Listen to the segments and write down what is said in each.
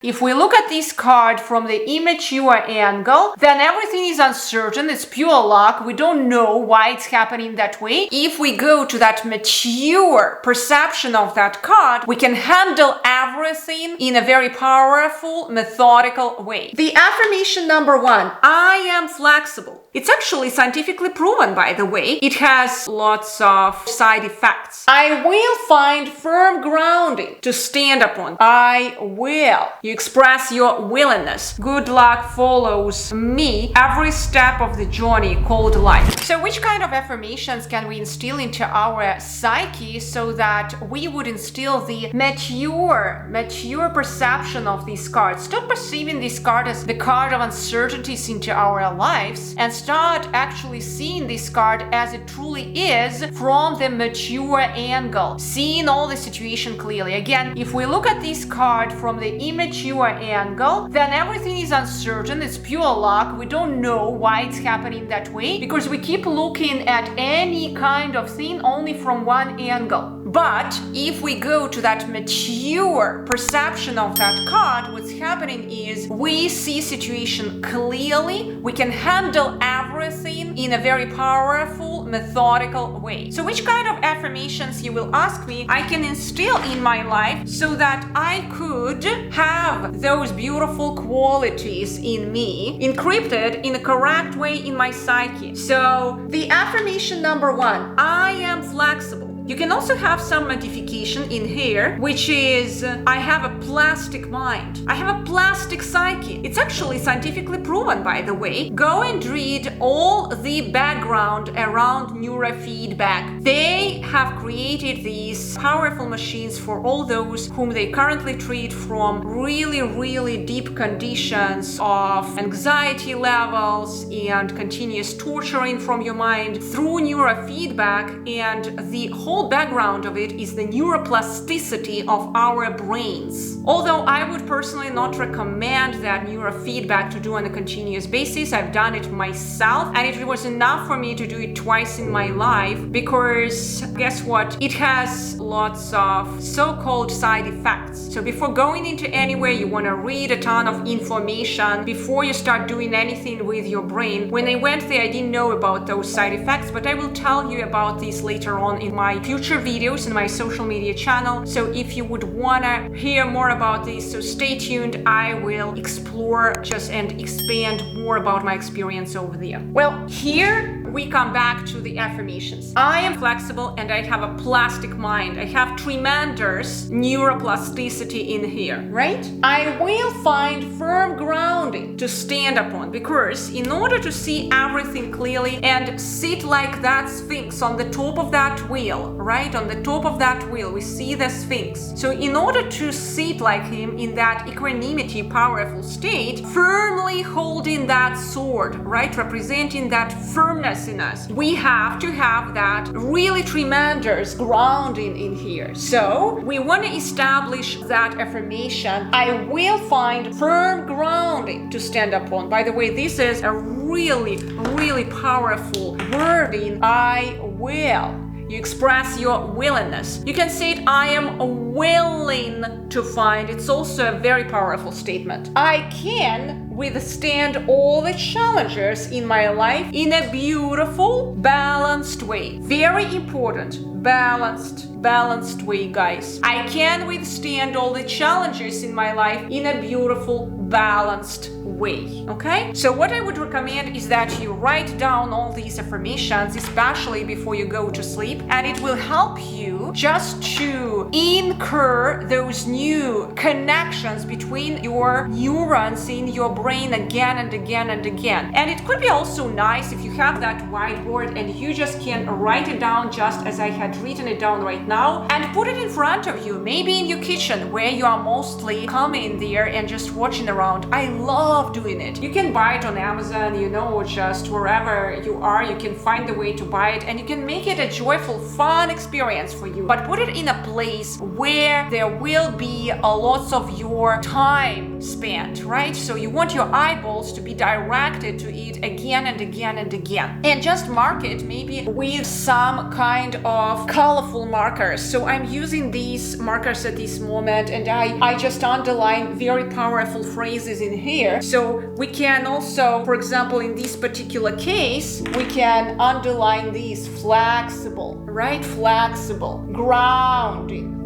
If we look at this card from the immature angle, then everything is uncertain, it's pure luck, we don't know why it's happening that way. If we go to that mature perception of that card, we can handle everything in a very powerful, methodical way. The affirmation number 1, I am flexible. It's actually scientifically proven, by the way. It has lots of side effects. I will find firm grounding to stand upon. I will. You express your willingness. Good luck follows me every step of the journey called life. So which kind of affirmations can we instill into our psyche so that we would instill the mature perception of these cards? Stop perceiving this card as the card of uncertainties into our lives and start actually seeing this card as it truly is from the mature angle, seeing all the situation clearly. Again, if we look at this card from the immature angle, then everything is uncertain, it's pure luck, we don't know why it's happening that way because we keep looking at any kind of thing only from one angle. But if we go to that mature perception of that card, what's happening is we see situation clearly, we can handle everything in a very powerful, methodical way. So which kind of affirmations, you will ask me, I can instill in my life so that I could have those beautiful qualities in me encrypted in a correct way in my psyche? So the affirmation number 1, I am flexible. You can also have some modification in here, which is I have a plastic mind. I have a plastic psyche. It's actually scientifically proven, by the way. Go and read all the background around neurofeedback. They have created these powerful machines for all those whom they currently treat from really, really deep conditions of anxiety levels and continuous torturing from your mind through neurofeedback, and the whole background of it is the neuroplasticity of our brains. Although I would personally not recommend that neurofeedback to do on a continuous basis. I've done it myself and it was enough for me to do it twice in my life because guess what? It has lots of so-called side effects. So before going into anywhere, you want to read a ton of information before you start doing anything with your brain. When I went there, I didn't know about those side effects, but I will tell you about this later on in my future videos in my social media channel. So if you would want to hear more about this, so stay tuned. I will explore and expand more about my experience over there. Well, here we come back to the affirmations. I am flexible and I have a plastic mind. I have tremendous neuroplasticity in here, right? I will find firm grounding to stand upon because in order to see everything clearly and sit like that sphinx on the top of that wheel, right? On the top of that wheel, we see the sphinx. So in order to sit like him in that equanimity, powerful state, firmly holding that sword, right? Representing that firmness in us, we have to have that really tremendous grounding in here. So we want to establish that affirmation. I will find firm grounding to stand upon. By the way, this is a really, really powerful wording. I will. You express your willingness. You can say it, I am willing to find. It's also a very powerful statement. I can withstand all the challenges in my life in a beautiful, balanced way. Very important, balanced way, guys. I can withstand all the challenges in my life in a beautiful, balanced way. Okay? So what I would recommend is that you write down all these affirmations, especially before you go to sleep, and it will help you just to incur those new connections between your neurons in your brain again and again and again. And it could be also nice if you have that whiteboard and you just can write it down just as I had written it down right now and put it in front of you, maybe in your kitchen where you are mostly coming there and just watching around. I love doing it. You can buy it on Amazon, or just wherever you are, you can find the way to buy it and you can make it a joyful, fun experience for you. But put it in a place where there will be a lots of your time spent, right? So you want your eyeballs to be directed to it again and again and again. And just mark it maybe with some kind of of colorful markers. So I'm using these markers at this moment, and I just underline very powerful phrases in here. So we can also, for example, in this particular case, we can underline these: flexible, right? Flexible, grounding,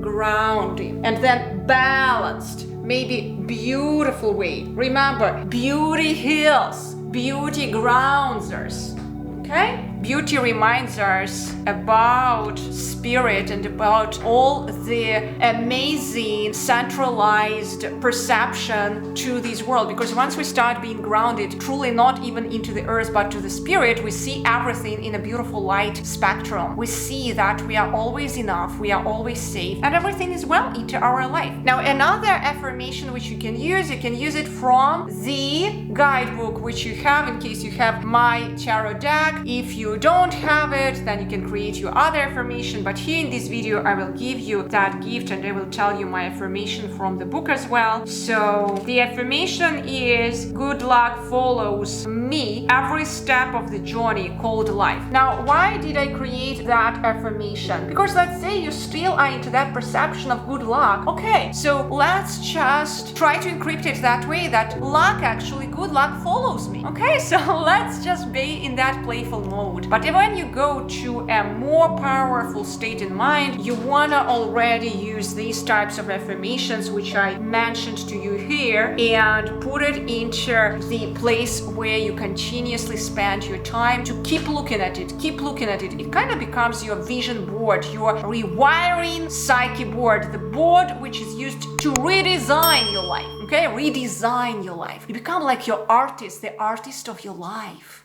and then balanced, maybe beautiful way. Remember, beauty heals, beauty grounds us. Okay? Beauty reminds us about spirit and about all the amazing centralized perception to this world. Because once we start being grounded, truly not even into the earth but to the spirit, we see everything in a beautiful light spectrum. We see that we are always enough, we are always safe, and everything is well into our life. Now, another affirmation which you can use it from the guidebook which you have, in case you have my tarot deck. If you don't have it, then you can create your other affirmation, but here in this video I will give you that gift, and I will tell you my affirmation from the book as well. So the affirmation is: good luck follows me every step of the journey called life. Now, why did I create that affirmation? Because let's say you still are into that perception of good luck. Okay, so let's just try to encrypt it that way, that luck, actually good luck follows me. Okay, so let's just be in that playful mode. But when you go to a more powerful state in mind, you wanna already use these types of affirmations which I mentioned to you here, and put it into the place where you continuously spend your time to keep looking at it. It kind of becomes your vision board, your rewiring psyche board, the board which is used to redesign your life. Okay, redesign your life. You become like your artist, the artist of your life.